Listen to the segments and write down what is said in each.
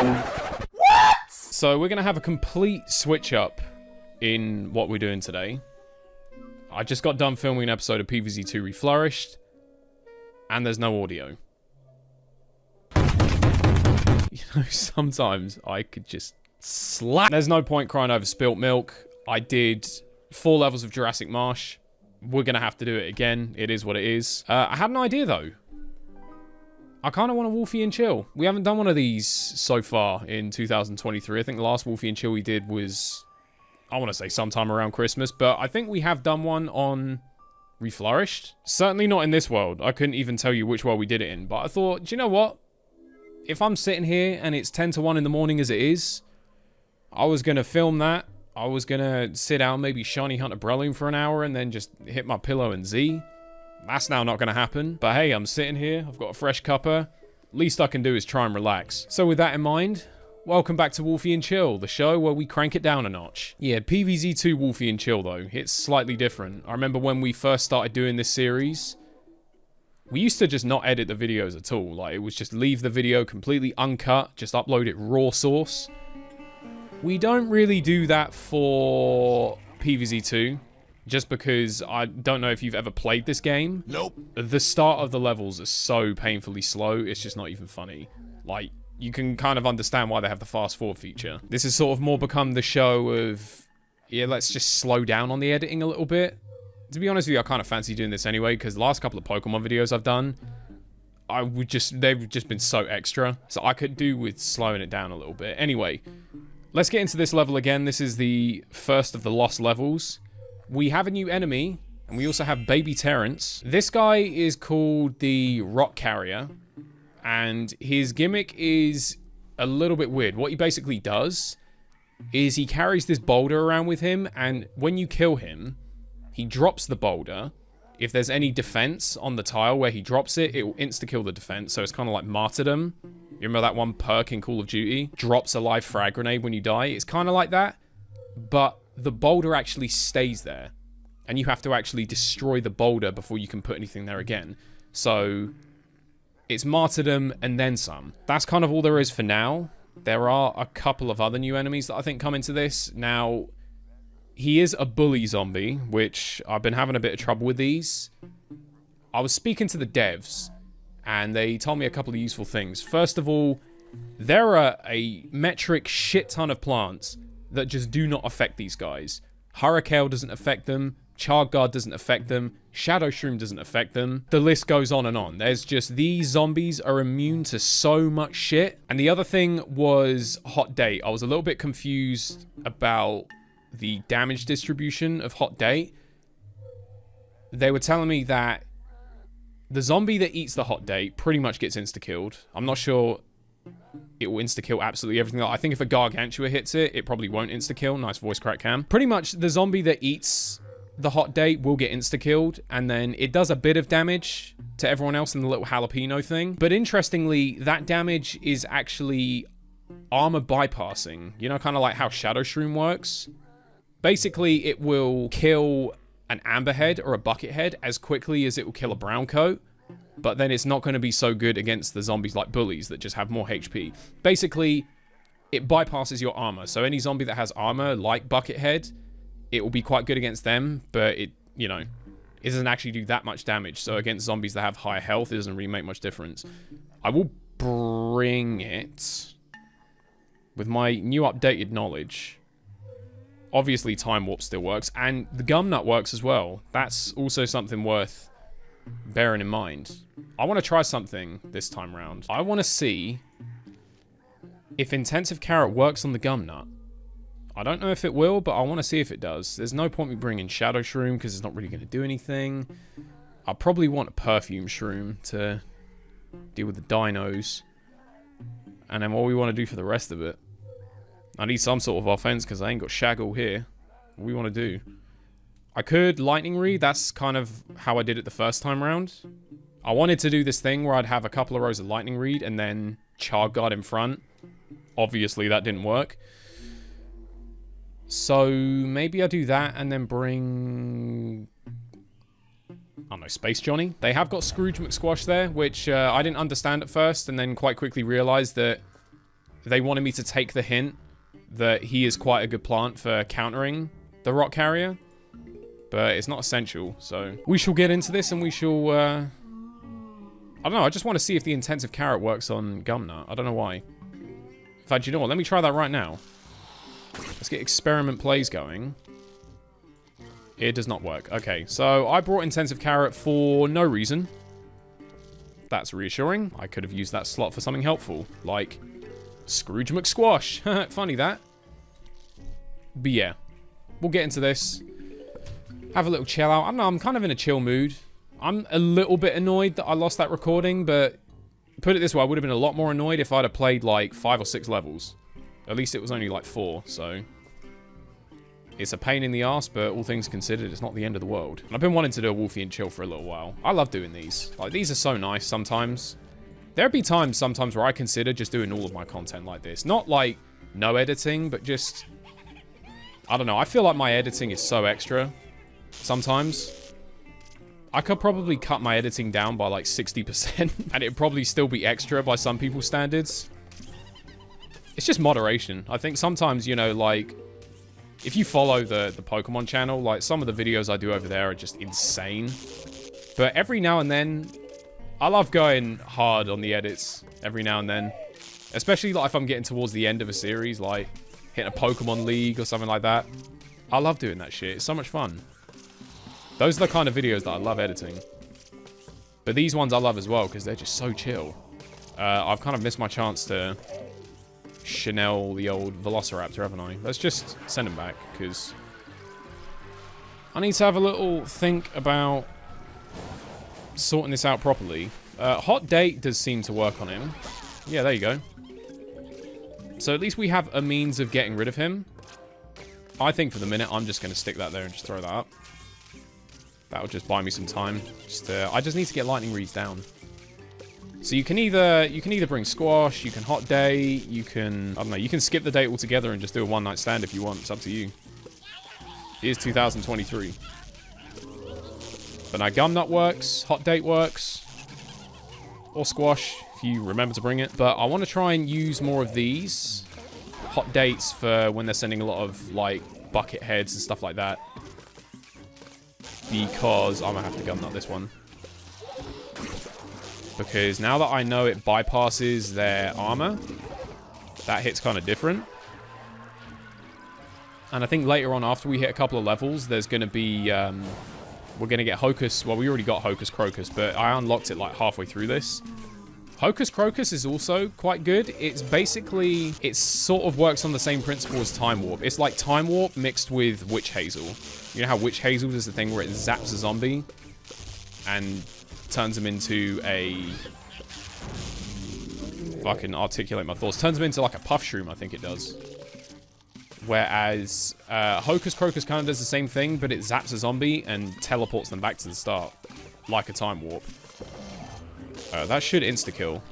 What? So we're going to have a complete switch up in what we're doing today. I just got done filming an episode of PvZ2 Reflourished, and there's no audio. You know, sometimes I could just slap. There's no point crying over spilt milk. I did 4 levels of Jurassic Marsh. We're going to have to do it again. It is what it is. I had an idea, though. I kind of want a Wolfy and chill. We haven't done one of these so far in 2023. I think the last Wolfy and chill we did was, I want to say sometime around Christmas, but I think we have done one on Reflourished. Certainly not in this world. I couldn't even tell you which world we did it in, but I thought, do you know what? If I'm sitting here and it's 10 to 1 in the morning as it is, I was going to film that. I was going to sit down, maybe shiny hunt a Breloom for an hour and then just hit my pillow and Z. That's now not going to happen. But hey, I'm sitting here. I've got a fresh cuppa. Least I can do is try and relax. So with that in mind, welcome back to Wolfy and Chill, the show where we crank it down a notch. Yeah, PvZ2 Wolfy and Chill though, it's slightly different. I remember when we first started doing this series, we used to just not edit the videos at all. Like, it was just leave the video completely uncut, just upload it raw source. We don't really do that for PvZ2, just because I don't know if you've ever played this game. Nope. The start of the levels is so painfully slow, it's just not even funny. Like, you can kind of understand why they have the fast forward feature. This has sort of more become the show of, yeah, let's just slow down on the editing a little bit. To be honest with you, I kind of fancy doing this anyway, because the last couple of Pokemon videos I've done, they've just been so extra. So I could do with slowing it down a little bit. Anyway, let's get into this level again. This is the first of the lost levels. We have a new enemy, and we also have Baby Terrence. This guy is called the Rock Carrier, and his gimmick is a little bit weird. What he basically does is he carries this boulder around with him, and when you kill him, he drops the boulder. If there's any defense on the tile where he drops it, it will insta-kill the defense, so it's kind of like Martyrdom. You remember that one perk in Call of Duty? Drops a live frag grenade when you die. It's kind of like that, but the boulder actually stays there, and you have to actually destroy the boulder before you can put anything there again. So it's Martyrdom and then some. That's kind of all there is for now. There are a couple of other new enemies that I think come into this. Now, he is a bully zombie, which I've been having a bit of trouble with these. I was speaking to the devs, and they told me a couple of useful things. First of all, there are a metric shit ton of plants that just do not affect these guys. Hurricane doesn't affect them. Charred Guard doesn't affect them. Shadow Shroom doesn't affect them. The list goes on and on. There's just, these zombies are immune to so much shit. And the other thing was Hot Date. I was a little bit confused about the damage distribution of Hot Date. They were telling me that the zombie that eats the Hot Date pretty much gets insta-killed. I'm not sure it will insta-kill absolutely everything. I think if a Gargantua hits it, it probably won't insta-kill. Nice voice crack, Cam. Pretty much the zombie that eats the Hot Date will get insta-killed, and then it does a bit of damage to everyone else in the little jalapeno thing. But interestingly, that damage is actually armor bypassing. You know, kind of like how Shadow Shroom works. Basically, it will kill an Amber Head or a Bucket Head as quickly as it will kill a Brown Coat. But then it's not going to be so good against the zombies like bullies that just have more HP. Basically, it bypasses your armor. So any zombie that has armor, like Buckethead, it will be quite good against them. But it, you know, it doesn't actually do that much damage. So against zombies that have higher health, it doesn't really make much difference. I will bring it with my new updated knowledge. Obviously, Time Warp still works. And the Gum Nut works as well. That's also something worth bearing in mind. I want to try something this time round. I want to see if Intensive Carrot works on the Gum Nut. I don't know if it will, but I want to see if it does. There's no point me bringing Shadow Shroom because it's not really going to do anything. I probably want a Perfume Shroom to deal with the dinos. And then what we want to do for the rest of it. I need some sort of offense because I ain't got Shaggle here. What do we want to do? I could Lightning Read. That's kind of how I did it the first time round. I wanted to do this thing where I'd have a couple of rows of Lightning Read and then Charred Guard in front. Obviously, that didn't work. So maybe I do that and then bring, I don't know, Space Johnny. They have got Scrooge McSquash there, which I didn't understand at first and then quite quickly realized that they wanted me to take the hint that he is quite a good plant for countering the rock carrier. But it's not essential, so... We shall get into this and we shall, I don't know, I just want to see if the intensive carrot works on Gumnut. I don't know why. In fact, you know what? Let me try that right now. Let's get experiment Playz going. It does not work. Okay, so I brought intensive carrot for no reason. That's reassuring. I could have used that slot for something helpful, like Scrooge McSquash. Funny that. But yeah, we'll get into this. Have a little chill out. I don't know, I'm kind of in a chill mood. I'm a little bit annoyed that I lost that recording, but put it this way, I would have been a lot more annoyed if I'd have played like 5 or 6 levels. At least it was only like 4, so... It's a pain in the ass, but all things considered, it's not the end of the world. And I've been wanting to do a Wolfy and chill for a little while. I love doing these. Like, these are so nice sometimes. There'd be times sometimes where I consider just doing all of my content like this. Not like no editing, but just... I don't know, I feel like my editing is so extra sometimes. I could probably cut my editing down by like 60%, and it'd probably still be extra by some people's standards. It's just moderation. I think sometimes, you know, like... If you follow the Pokemon channel, like, some of the videos I do over there are just insane. But every now and then, I love going hard on the edits every now and then. Especially, like, if I'm getting towards the end of a series, like, hitting a Pokemon League or something like that. I love doing that shit. It's so much fun. Those are the kind of videos that I love editing. But these ones I love as well, because they're just so chill. I've kind of missed my chance to... Chanel the old Velociraptor, haven't I? Let's just send him back, because I need to have a little think about sorting this out properly. Hot Date does seem to work on him. Yeah, there you go. So at least we have a means of getting rid of him. I think for the minute, I'm just going to stick that there and just throw that up. That'll just buy me some time. I just need to get Lightning Reeds down. So you can either bring Squash, you can Hot Day, you can, I don't know, you can skip the date altogether and just do a one-night stand if you want. It's up to you. It is 2023. But now Gumnut works, Hot Date works, or Squash if you remember to bring it. But I want to try and use more of these Hot Dates for when they're sending a lot of, like, bucket heads and stuff like that. Because I'm going to have to Gumnut this one. Because now that I know it bypasses their armor, that hit's kind of different. And I think later on, after we hit a couple of levels, there's going to be... we're going to get Hocus... Well, we already got Hocus Crocus, but I unlocked it like halfway through this. Hocus Crocus is also quite good. It's basically... It sort of works on the same principle as Time Warp. It's like Time Warp mixed with Witch Hazel. You know how Witch Hazel does the thing where it zaps a zombie? And... turns him into a... If I can articulate my thoughts. Turns him into like a puff shroom, I think it does. Whereas Hocus Crocus kind of does the same thing, but it zaps a zombie and teleports them back to the start. Like a Time Warp. That should insta-kill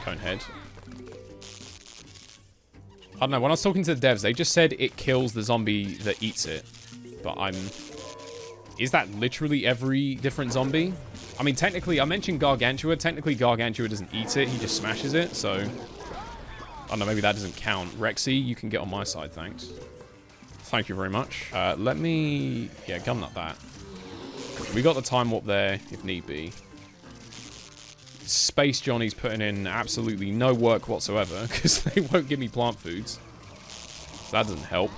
Conehead. I don't know, when I was talking to the devs, they just said it kills the zombie that eats it. But is that literally every different zombie? I mean, technically, I mentioned Gargantua. Technically, Gargantua doesn't eat it. He just smashes it, so... I don't know, maybe that doesn't count. Rexy, you can get on my side, thanks. Thank you very much. Let me... Yeah, Gumnut that. We got the Time Warp there, if need be. Space Johnny's putting in absolutely no work whatsoever, because they won't give me plant foods. That doesn't help.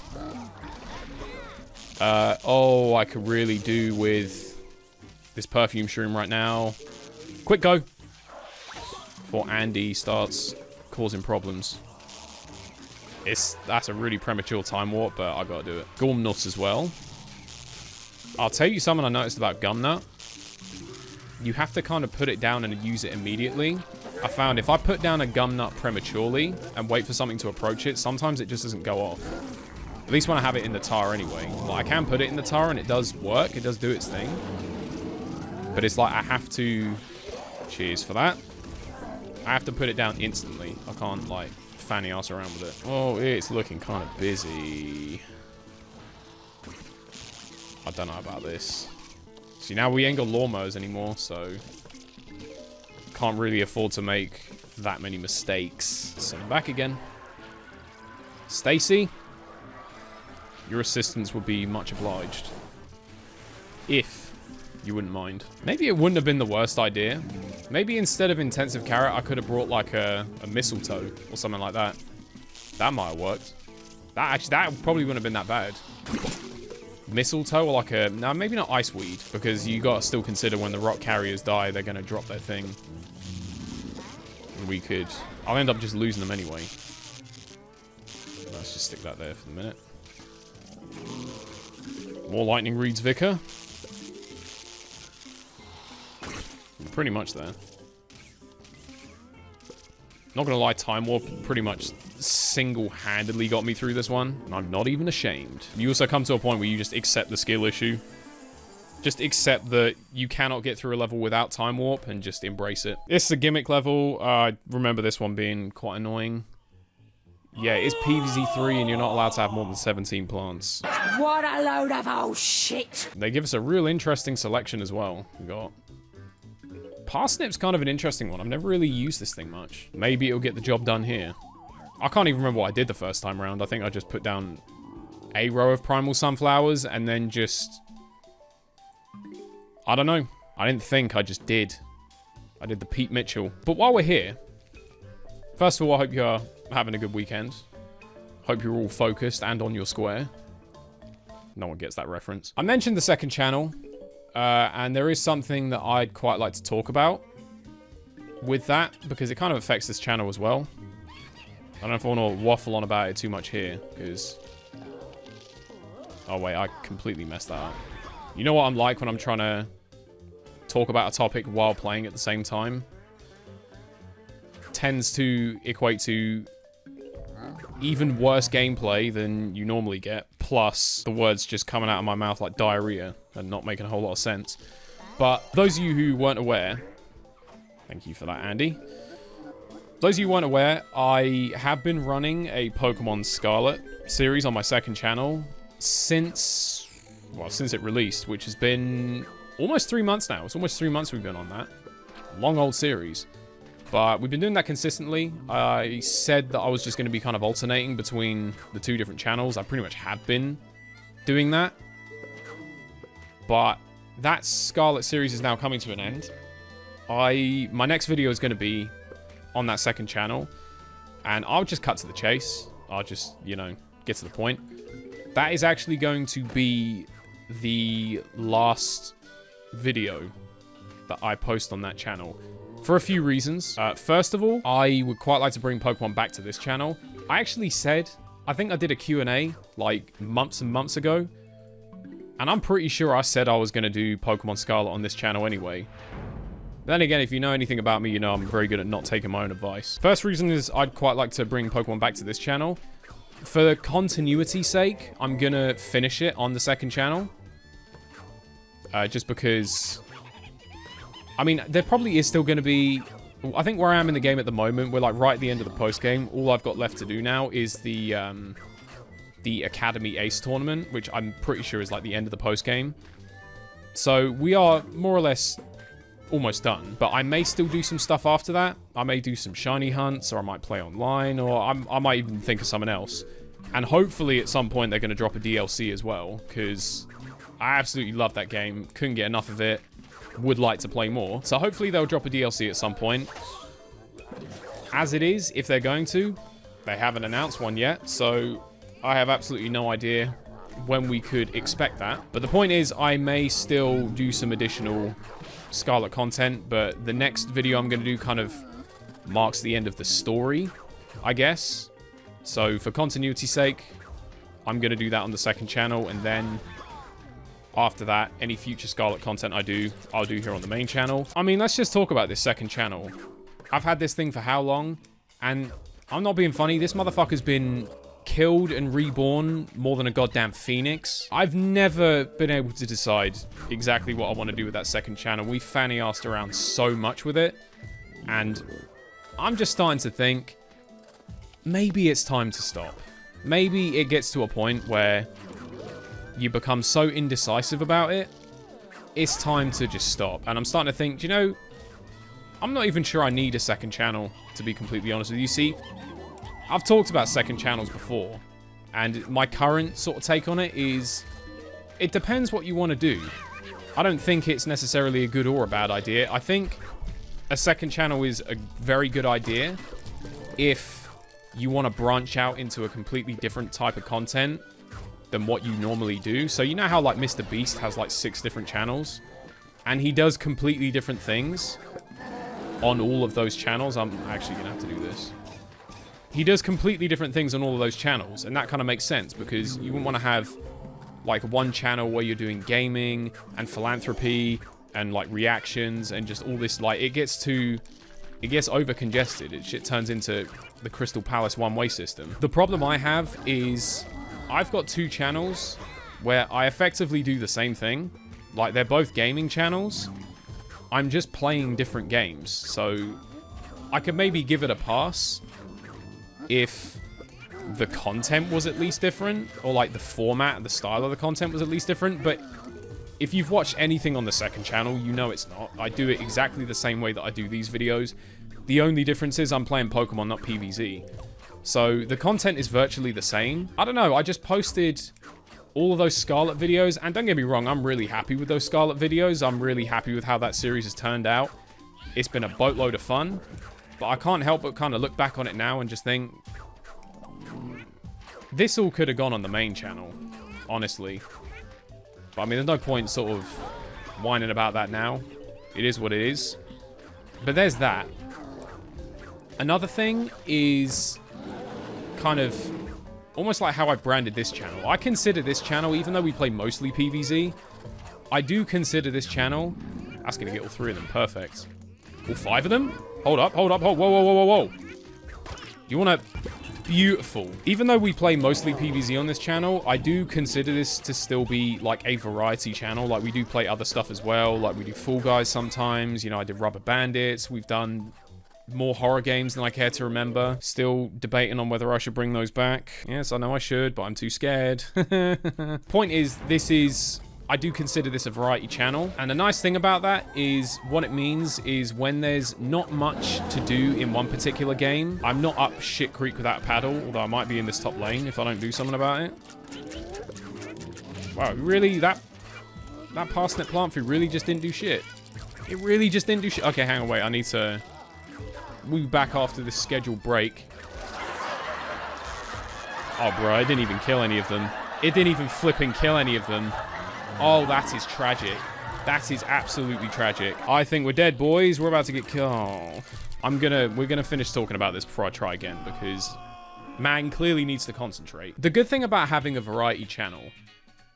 Oh, I could really do with... this perfume shroom right now. Quick go! Before Andy starts causing problems. That's a really premature Time Warp, but I gotta do it. Gormnut as well. I'll tell you something I noticed about Gumnut. You have to kind of put it down and use it immediately. I found if I put down a Gumnut prematurely and wait for something to approach it, sometimes it just doesn't go off. At least when I have it in the tar anyway. Like, I can put it in the tar and it does work. It does do its thing. But it's like I have to... Cheers for that. I have to put it down instantly. I can't, like, fanny ass around with it. Oh, it's looking kind of busy. I don't know about this. See, now we ain't got lawnmowers anymore, so... Can't really afford to make that many mistakes. Send him back again. Stacy, your assistance would be much obliged. If you wouldn't mind. Maybe it wouldn't have been the worst idea. Maybe instead of intensive carrot, I could have brought like a mistletoe or something like that. That might have worked. That probably wouldn't have been that bad. Mistletoe or like a... No, maybe not iceweed, because you got to still consider when the rock carriers die, they're going to drop their thing. We could... I'll end up just losing them anyway. Let's just stick that there for the minute. More lightning reeds Vicar. Pretty much there. Not gonna lie, Time Warp pretty much single-handedly got me through this one, and I'm not even ashamed. You also come to a point where you just accept the skill issue. Just accept that you cannot get through a level without Time Warp, and just embrace it. This is a gimmick level. I remember this one being quite annoying. Yeah, it's PvZ3, and you're not allowed to have more than 17 plants. What a load of old shit! They give us a real interesting selection as well. We got... Parsnip's kind of an interesting one. I've never really used this thing much. Maybe it'll get the job done here. I can't even remember what I did the first time around. I think I just put down a row of primal sunflowers and then just... I don't know. I didn't think, I just did. I did the Pete Mitchell. But while we're here, first of all, I hope you're having a good weekend. Hope you're all focused and on your square. No one gets that reference. I mentioned the second channel. And there is something that I'd quite like to talk about with that, because it kind of affects this channel as well. I don't know if I want to waffle on about it too much here, because... Oh wait, I completely messed that up. You know what I'm like when I'm trying to talk about a topic while playing at the same time? Tends to equate to even worse gameplay than you normally get, plus the words just coming out of my mouth like diarrhea and not making a whole lot of sense. But those of you who weren't aware, thank you for that, Andy. Those of you who weren't aware, I have been running a Pokemon Scarlet series on my second channel since it released, which has been almost 3 months now. It's almost 3 months we've been on that. Long old series. But we've been doing that consistently. I said that I was just going to be kind of alternating between the two different channels. I pretty much have been doing that. But that Scarlet series is now coming to an end. My next video is going to be on that second channel. And I'll just cut to the chase. I'll just, you know, get to the point. That is actually going to be the last video that I post on that channel. For a few reasons. First of all, I would quite like to bring Pokemon back to this channel. I actually said, I think I did a Q&A like months and months ago. And I'm pretty sure I said I was going to do Pokemon Scarlet on this channel anyway. Then again, if you know anything about me, you know I'm very good at not taking my own advice. First reason is I'd quite like to bring Pokemon back to this channel. For continuity's sake, I'm going to finish it on the second channel. Just because... I mean, there probably is still going to be... I think where I am in the game at the moment, we're like right at the end of the post-game. All I've got left to do now is the Academy Ace tournament, which I'm pretty sure is like the end of the post-game. So we are more or less almost done. But I may still do some stuff after that. I may do some shiny hunts, or I might play online, or I might even think of something else. And hopefully at some point they're going to drop a DLC as well, because I absolutely love that game. Couldn't get enough of it. Would like to play more. So hopefully they'll drop a DLC at some point. As it is, if they're going to, they haven't announced one yet, so I have absolutely no idea when we could expect that. But the point is, I may still do some additional Scarlet content, but the next video I'm going to do kind of marks the end of the story, I guess. So for continuity's sake, I'm going to do that on the second channel, and then after that, any future Scarlet content I do, I'll do here on the main channel. I mean, let's just talk about this second channel. I've had this thing for how long? And I'm not being funny, this motherfucker's been killed and reborn more than a goddamn phoenix. I've never been able to decide exactly what I want to do with that second channel. We fanny-arsed around so much with it. And I'm just starting to think, maybe it's time to stop. Maybe it gets to a point where you become so indecisive about it, it's time to just stop. And I'm starting to think, do you know, I'm not even sure I need a second channel, to be completely honest with you. See, I've talked about second channels before, and my current sort of take on it is, it depends what you want to do. I don't think it's necessarily a good or a bad idea. I think a second channel is a very good idea if you want to branch out into a completely different type of content than what you normally do. So you know how like Mr. Beast has like 6 different channels, and he does completely different things on all of those channels. I'm actually gonna have to do this. He does completely different things on all of those channels, and that kind of makes sense because you wouldn't want to have like one channel where you're doing gaming and philanthropy and like reactions and just all this. Like it gets over congested. It turns into the Crystal Palace one-way system. The problem I have is I've got 2 channels where I effectively do the same thing. Like they're both gaming channels. I'm just playing different games. So I could maybe give it a pass if the content was at least different, or like the format and the style of the content was at least different. But if you've watched anything on the second channel, you know it's not. I do it exactly the same way that I do these videos. The only difference is I'm playing Pokemon, not PvZ. So the content is virtually the same. I don't know, I just posted all of those Scarlet videos, and don't get me wrong, I'm really happy with those Scarlet videos. I'm really happy with how that series has turned out. It's been a boatload of fun, but I can't help but kind of look back on it now and just think, this all could have gone on the main channel, honestly. But I mean, there's no point sort of whining about that now. It is what it is. But there's that. Another thing is kind of almost like how I branded this channel. I consider this channel, even though we play mostly PvZ, I do consider this channel... That's going to get all 3 of them. Perfect. All 5 of them? Hold up. Whoa, whoa, whoa, whoa, whoa. You want to... Beautiful. Even though we play mostly PvZ on this channel, I do consider this to still be like a variety channel. Like we do play other stuff as well. Like we do Fall Guys sometimes. You know, I did Rubber Bandits. We've done more horror games than I care to remember. Still debating on whether I should bring those back. Yes, I know I should, but I'm too scared. Point is, I do consider this a variety channel. And the nice thing about that is what it means is when there's not much to do in one particular game, I'm not up shit creek without a paddle, although I might be in this top lane if I don't do something about it. Wow, really? That parsnip plant food really just didn't do shit. It really just didn't do shit. Okay, hang on, wait. I need to... We'll be back after this scheduled break. Oh, bro, it didn't even kill any of them. It didn't even flipping kill any of them. Oh, that is tragic. That is absolutely tragic. I think we're dead, boys. We're about to get killed. Oh. We're gonna finish talking about this before I try again, because man clearly needs to concentrate. The good thing about having a variety channel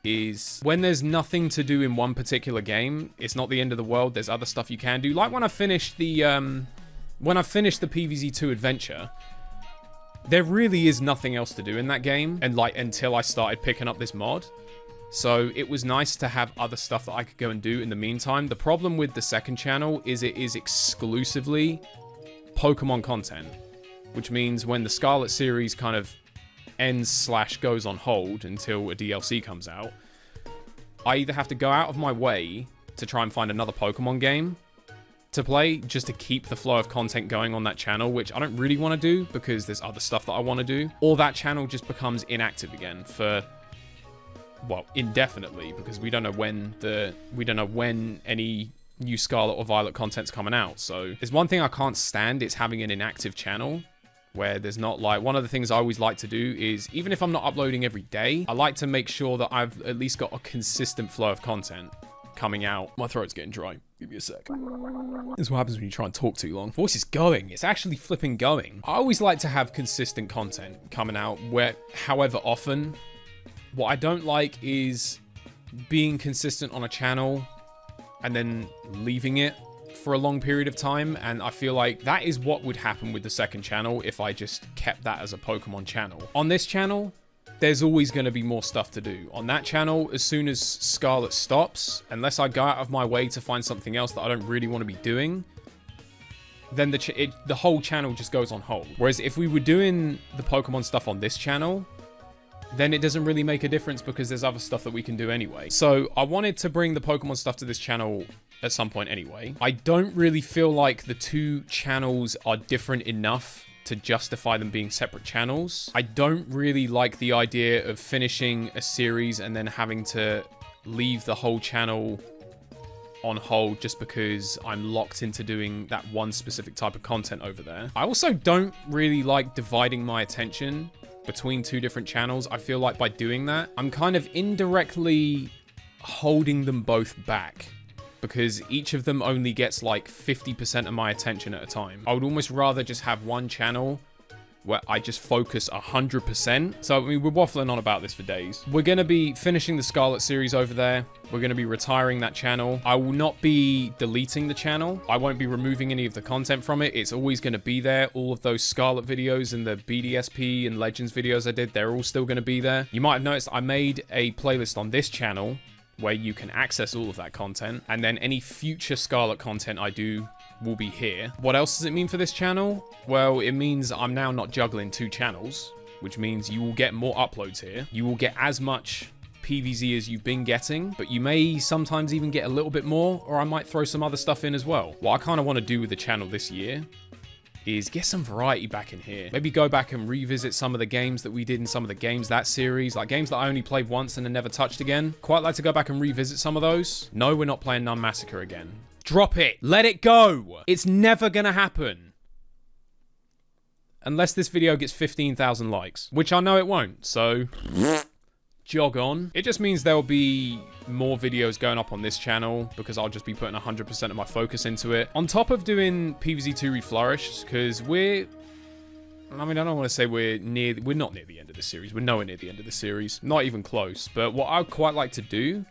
is when there's nothing to do in one particular game, it's not the end of the world. There's other stuff you can do. Like when I finished the PvZ2 adventure, there really is nothing else to do in that game, and like until I started picking up this mod. So it was nice to have other stuff that I could go and do in the meantime. The problem with the second channel is it is exclusively Pokemon content, which means when the Scarlet series kind of ends / goes on hold until a DLC comes out, I either have to go out of my way to try and find another Pokemon game to play just to keep the flow of content going on that channel, which I don't really want to do because there's other stuff that I want to do, or that channel just becomes inactive again for... well, indefinitely, because we don't know when any new Scarlet or Violet content's coming out. So there's one thing I can't stand, it's having an inactive channel where there's not like... One of the things I always like to do is, even if I'm not uploading every day, I like to make sure that I've at least got a consistent flow of content coming out. My throat's getting dry. Give me a sec. This is what happens when you try and talk too long. Voice is going. It's actually flipping going. I always like to have consistent content coming out however often. What I don't like is being consistent on a channel and then leaving it for a long period of time. And I feel like that is what would happen with the second channel if I just kept that as a Pokemon channel. On this channel, there's always going to be more stuff to do. On that channel, as soon as Scarlet stops, unless I go out of my way to find something else that I don't really want to be doing, then the whole channel just goes on hold. Whereas if we were doing the Pokemon stuff on this channel, then it doesn't really make a difference because there's other stuff that we can do anyway. So I wanted to bring the Pokemon stuff to this channel at some point anyway. I don't really feel like the two channels are different enough to justify them being separate channels. I don't really like the idea of finishing a series and then having to leave the whole channel on hold just because I'm locked into doing that one specific type of content over there. I also don't really like dividing my attention between two different channels. I feel like by doing that, I'm kind of indirectly holding them both back because each of them only gets like 50% of my attention at a time. I would almost rather just have one channel where I just focus 100%. So, I mean, we're waffling on about this for days. We're going to be finishing the Scarlet series over there. We're going to be retiring that channel. I will not be deleting the channel. I won't be removing any of the content from it. It's always going to be there. All of those Scarlet videos and the BDSP and Legends videos I did, they're all still going to be there. You might have noticed I made a playlist on this channel where you can access all of that content. And then any future Scarlet content I do will be here. What else does it mean for this channel? Well, it means I'm now not juggling two channels, which means you will get more uploads here. You will get as much PVZ as you've been getting, but you may sometimes even get a little bit more, or I might throw some other stuff in as well. What I kind of want to do with the channel this year is get some variety back in here. Maybe go back and revisit some of the games that we did in some of the games that series, like games that I only played once and then never touched again. Quite like to go back and revisit some of those. No, we're not playing Nun Massacre again. Drop it. Let it go. It's never gonna happen. Unless this video gets 15,000 likes, which I know it won't, so jog on. It just means there'll be more videos going up on this channel because I'll just be putting 100% of my focus into it. On top of doing PvZ2 Reflourished, because I don't want to say we're not near the end of the series. We're nowhere near the end of the series. Not even close. But what I'd quite like to do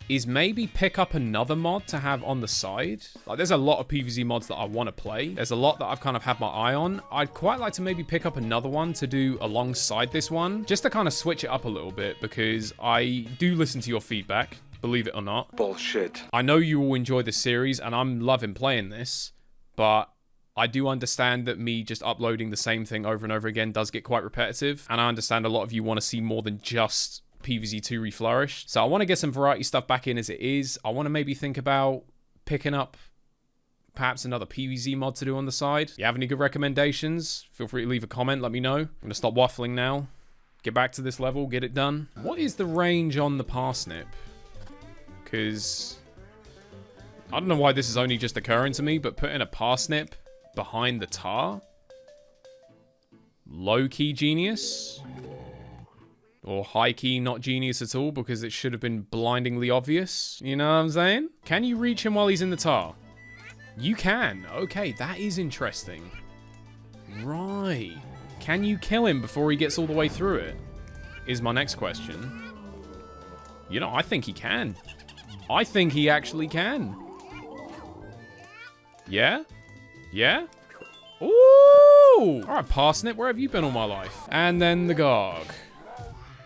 is maybe pick up another mod to have on the side. Like, there's a lot of PvZ mods that I want to play. There's a lot that I've kind of had my eye on. I'd quite like to maybe pick up another one to do alongside this one, just to kind of switch it up a little bit, because I do listen to your feedback, believe it or not. Bullshit. I know you all enjoy the series, and I'm loving playing this, but I do understand that me just uploading the same thing over and over again does get quite repetitive, and I understand a lot of you want to see more than just PvZ2 Reflourished. So I want to get some variety stuff back in as it is. I want to maybe think about picking up perhaps another PvZ mod to do on the side. If you have any good recommendations, feel free to leave a comment, let me know. I'm going to stop waffling now. Get back to this level, get it done. What is the range on the parsnip? Because I don't know why this is only just occurring to me, but putting a parsnip behind the tar? Low-key genius? Or high-key not genius at all because it should have been blindingly obvious? You know what I'm saying? Can you reach him while he's in the tar? You can. Okay, that is interesting. Right. Can you kill him before he gets all the way through it? Is my next question. You know, I think he can. I think he actually can. Yeah? Yeah? Ooh! Alright, Parsnip, where have you been all my life? And then the Garg.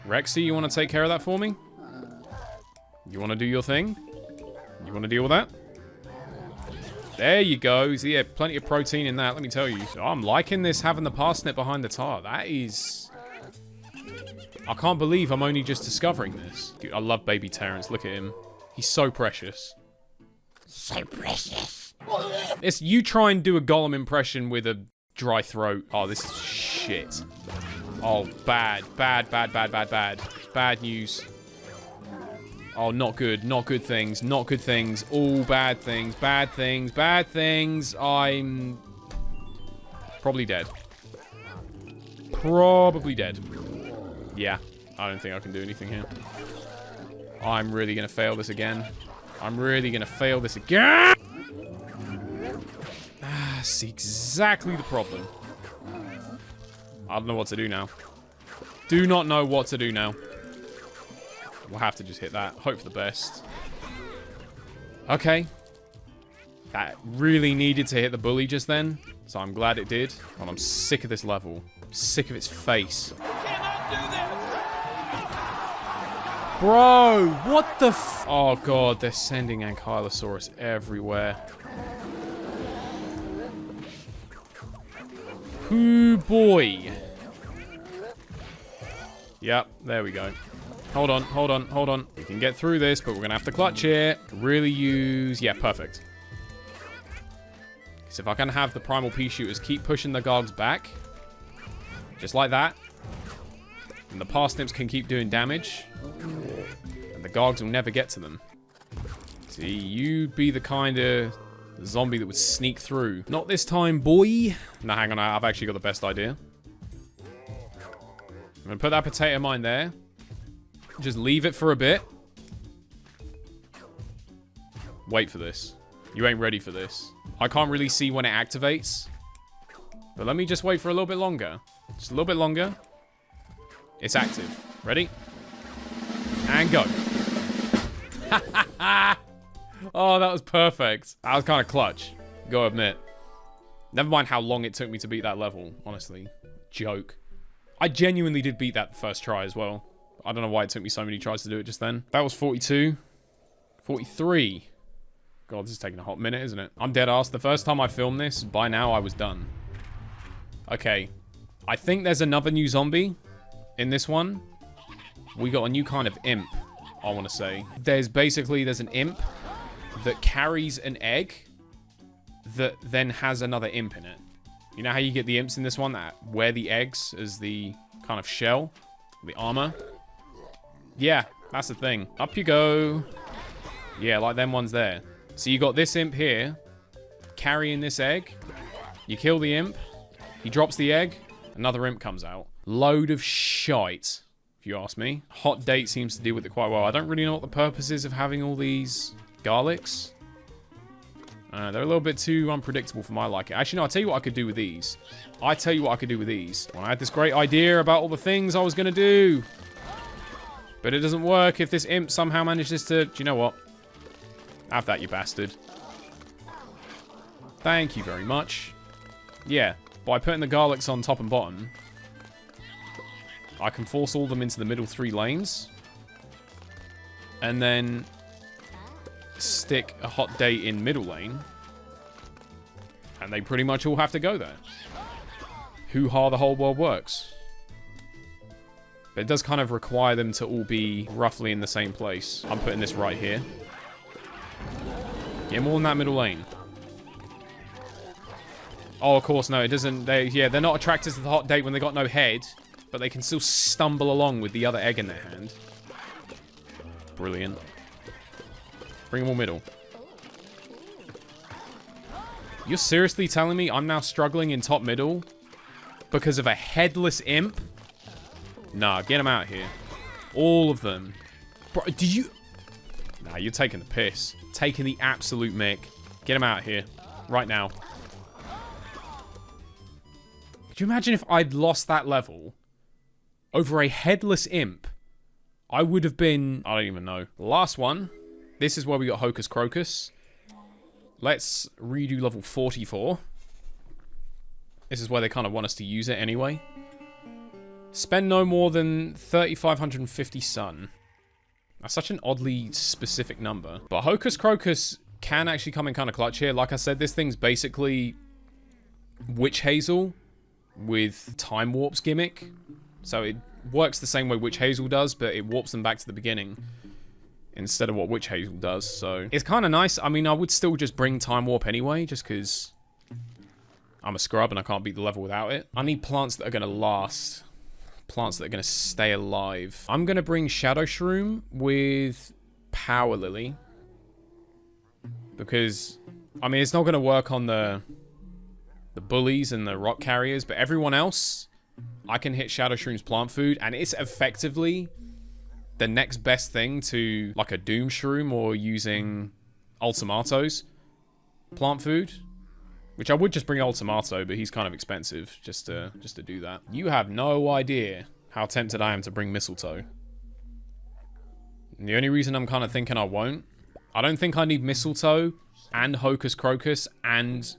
Rexy, you want to take care of that for me? You want to do your thing? You want to deal with that? There you go. So yeah, plenty of protein in that, let me tell you. So I'm liking this, having the parsnip behind the tar. That is... I can't believe I'm only just discovering this. Dude, I love baby Terrence. Look at him. He's so precious. So precious. It's you try and do a Golem impression with a dry throat. Oh, this is shit. Oh, bad. Bad, bad, bad, bad, bad. Bad news. Oh, not good. Not good things. Not good things. All bad things. Bad things. Bad things. I'm probably dead. Probably dead. Yeah. I don't think I can do anything here. I'm really going to fail this again. I'm really going to fail this again. That's exactly the problem. I don't know what to do now. Do not know what to do now. We'll have to just hit that. Hope for the best. Okay. That really needed to hit the bully just then. So I'm glad it did. And I'm sick of this level. I'm sick of its face. Bro, what the f... Oh, God. They're sending Ankylosaurus everywhere. Ooh, boy. Yep, there we go. Hold on, hold on, hold on. We can get through this, but we're going to have to clutch it. Really use... Yeah, perfect. So if I can have the primal pea shooters keep pushing the Gargs back. Just like that. And the parsnips can keep doing damage. And the Gargs will never get to them. See, you'd be the kind of zombie that would sneak through. Not this time, boy. No, hang on, I've actually got the best idea. I'm going to put that potato mine there. Just leave it for a bit. Wait for this. You ain't ready for this. I can't really see when it activates. But let me just wait for a little bit longer. Just a little bit longer. It's active. Ready? And go. Oh, that was perfect. That was kind of clutch. Go admit. Never mind how long it took me to beat that level, honestly. Joke. I genuinely did beat that first try as well. I don't know why it took me so many tries to do it just then. That was 42. 43. God, this is taking a hot minute, isn't it? I'm dead ass. The first time I filmed this, by now I was done. Okay. I think there's another new zombie in this one. We got a new kind of imp, I want to say. There's an imp that carries an egg that then has another imp in it. You know how you get the imps in this one that wear the eggs as the kind of shell? The armor? Yeah, that's the thing. Up you go. Yeah, like them ones there. So you got this imp here, carrying this egg. You kill the imp. He drops the egg. Another imp comes out. Load of shite, if you ask me. Hot Date seems to deal with it quite well. I don't really know what the purpose is of having all these garlics. They're a little bit too unpredictable for my liking. Actually, no, I'll tell you what I could do with these. When I had this great idea about all the things I was going to do. But it doesn't work if this imp somehow manages to... Do you know what? Have that, you bastard. Thank you very much. Yeah, by putting the garlics on top and bottom, I can force all them into the middle 3 lanes. And then stick a Hot Date in middle lane. And they pretty much all have to go there. Hoo-ha, the whole world works. But it does kind of require them to all be roughly in the same place. I'm putting this right here. Get them all in that middle lane. Oh, of course, no, it doesn't... they're not attracted to the Hot Date when they got no head, but they can still stumble along with the other egg in their hand. Brilliant. Bring them all middle. You're seriously telling me I'm now struggling in top middle because of a headless imp? Nah, get them out here. All of them. Bro, did you... Nah, you're taking the piss. Taking the absolute mick. Get them out here. Right now. Could you imagine if I'd lost that level over a headless imp? I would have been... I don't even know. Last one. This is where we got Hocus Crocus. Let's redo level 44. This is where they kind of want us to use it anyway. Spend no more than 3,550 sun. That's such an oddly specific number. But Hocus Crocus can actually come in kind of clutch here. Like I said, this thing's basically Witch Hazel with Time Warp's gimmick. So it works the same way Witch Hazel does, but it warps them back to the beginning instead of what Witch Hazel does. So it's kind of nice. I mean, I would still just bring Time Warp anyway, just because I'm a scrub and I can't beat the level without it. I need plants that are going to last. Plants that are going to stay alive. I'm going to bring Shadow Shroom with Power Lily. Because, I mean, it's not going to work on the bullies and the rock carriers, but everyone else, I can hit Shadow Shroom's plant food, and it's effectively the next best thing to, like, a Doom Shroom or using Ultimato's plant food. Which I would just bring Ultimato, but he's kind of expensive just to do that. You have no idea how tempted I am to bring Mistletoe. And the only reason I'm kind of thinking I won't, I don't think I need Mistletoe and Hocus Crocus and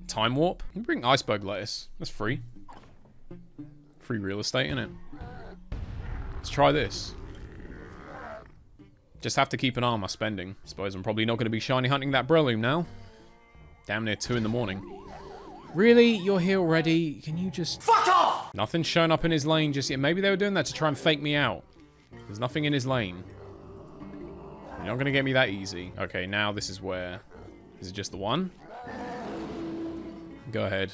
Time Warp. You can bring Iceberg Lettuce. That's free. Free real estate, innit? Let's try this. Just have to keep an eye on my spending. Suppose I'm probably not going to be shiny hunting that Breloom now. Damn near 2 in the morning. Really? You're here already? Can you just... Fuck off! Nothing's shown up in his lane just yet. Maybe they were doing that to try and fake me out. There's nothing in his lane. You're not going to get me that easy. Okay, now this is where... Is it just the one? Go ahead.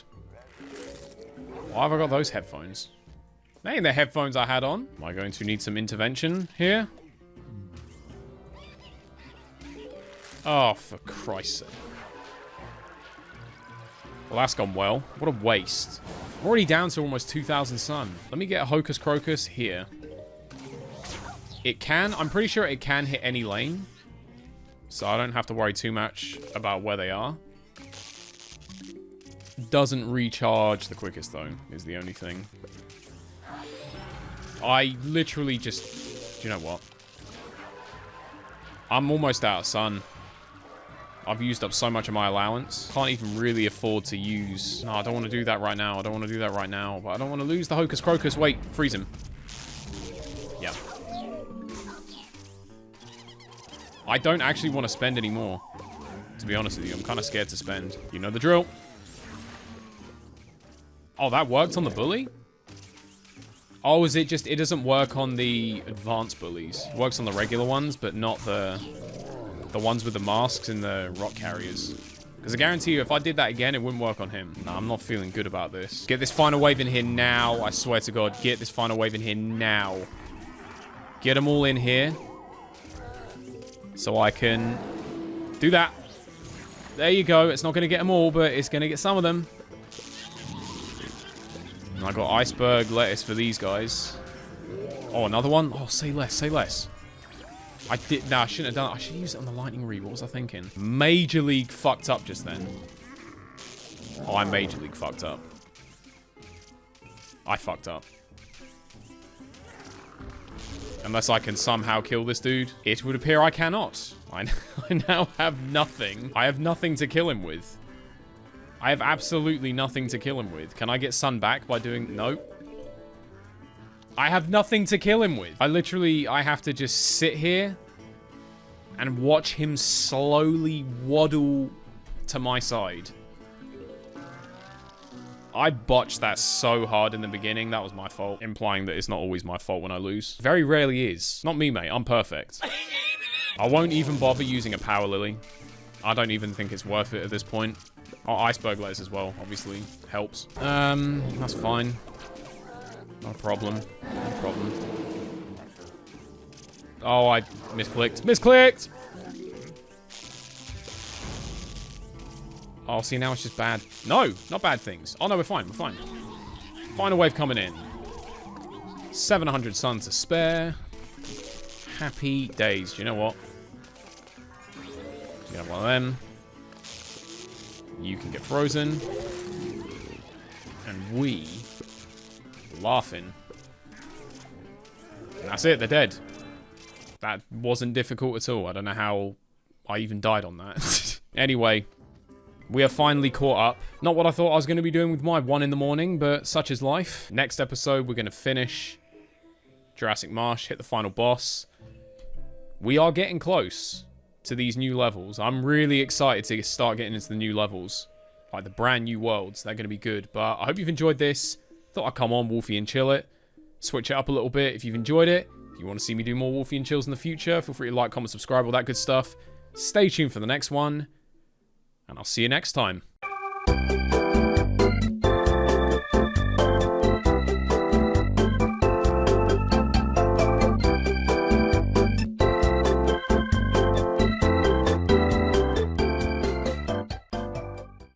Why have I got those headphones? They ain't the headphones I had on. Am I going to need some intervention here? Oh, for Christ's sake. Well, that's gone well. What a waste. I'm already down to almost 2,000 sun. Let me get a Hocus Crocus here. It can. I'm pretty sure it can hit any lane. So I don't have to worry too much about where they are. Doesn't recharge the quickest, though, is the only thing. I literally just... Do you know what? I'm almost out of sun. I've used up so much of my allowance. Can't even really afford to use... No, I don't want to do that right now. I don't want to do that right now. But I don't want to lose the Hocus Crocus. Wait, freeze him. Yeah. I don't actually want to spend any more. To be honest with you, I'm kind of scared to spend. You know the drill. Oh, that worked on the bully? Oh, is it just... It doesn't work on the advanced bullies. It works on the regular ones, but not the ones with the masks and the rock carriers. Because I guarantee you, if I did that again, it wouldn't work on him. No, I'm not feeling good about this. Get this final wave in here now. I swear to God, get this final wave in here now. Get them all in here. So I can do that. There you go. It's not going to get them all, but it's going to get some of them. And I got iceberg lettuce for these guys. Oh, another one? Oh, say less, say less. I did... Nah, I shouldn't have done it. I should use it on the lightning read. What was I thinking? Major League fucked up just then. Oh, I Major League fucked up. I fucked up. Unless I can somehow kill this dude, it would appear I cannot. I now have nothing. I have nothing to kill him with. I have absolutely nothing to kill him with. Can I get sun back by doing... Nope. I have nothing to kill him with. I have to just sit here and watch him slowly waddle to my side. I botched that so hard in the beginning. That was my fault. Implying that it's not always my fault when I lose. Very rarely is. Not me, mate. I'm perfect. I won't even bother using a power lily. I don't even think it's worth it at this point. Oh, iceberg lettuce as well, obviously. Helps. That's fine. No problem. No problem. Oh, I misclicked. Misclicked! Oh, see, now it's just bad. No, not bad things. Oh, no, we're fine. We're fine. Final wave coming in. 700 sun to spare. Happy days. Do you know what? You have one of them. You can get frozen. And we... laughing. And that's it. They're dead. That wasn't difficult at all. I don't know how I even died on that. Anyway... we are finally caught up. Not what I thought I was going to be doing with my 1 in the morning, but such is life. Next episode, we're going to finish Jurassic Marsh, hit the final boss. We are getting close to these new levels. I'm really excited to start getting into the new levels. Like the brand new worlds. They're going to be good. But I hope you've enjoyed this. Thought I'd come on Wolfy and chill it. Switch it up a little bit if you've enjoyed it. If you want to see me do more Wolfy and chills in the future, feel free to like, comment, subscribe, all that good stuff. Stay tuned for the next one. And I'll see you next time.